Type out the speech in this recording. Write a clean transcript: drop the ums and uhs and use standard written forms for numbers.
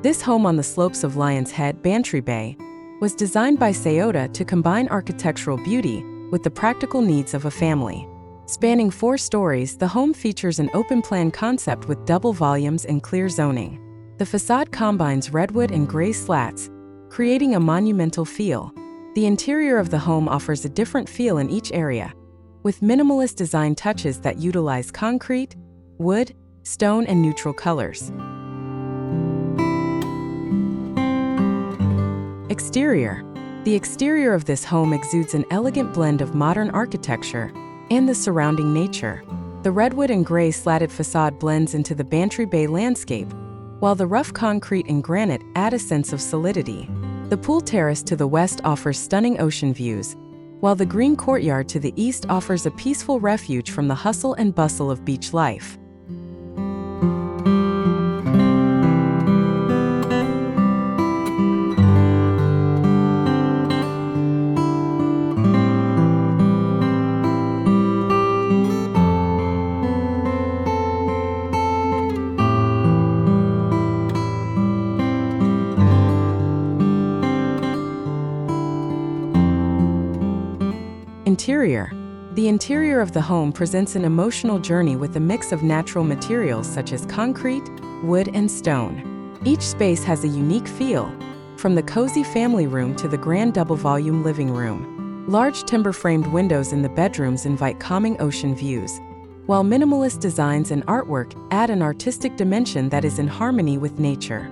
This home on the slopes of Lion's Head, Bantry Bay, was designed by SAOTA to combine architectural beauty with the practical needs of a family. Spanning 4 stories, the home features an open-plan concept with double volumes and clear zoning. The facade combines redwood and gray slats, creating a monumental feel. The interior of the home offers a different feel in each area, with minimalist design touches that utilize concrete, wood, stone, and neutral colors. Exterior. The exterior of this home exudes an elegant blend of modern architecture and the surrounding nature. The redwood and gray slatted facade blends into the Bantry Bay landscape, while the rough concrete and granite add a sense of solidity. The pool terrace to the west offers stunning ocean views, while the green courtyard to the east offers a peaceful refuge from the hustle and bustle of beach life. Interior. The interior of the home presents an emotional journey with a mix of natural materials such as concrete, wood, and stone. Each space has a unique feel, from the cozy family room to the grand double-volume living room. Large timber-framed windows in the bedrooms invite calming ocean views, while minimalist designs and artwork add an artistic dimension that is in harmony with nature.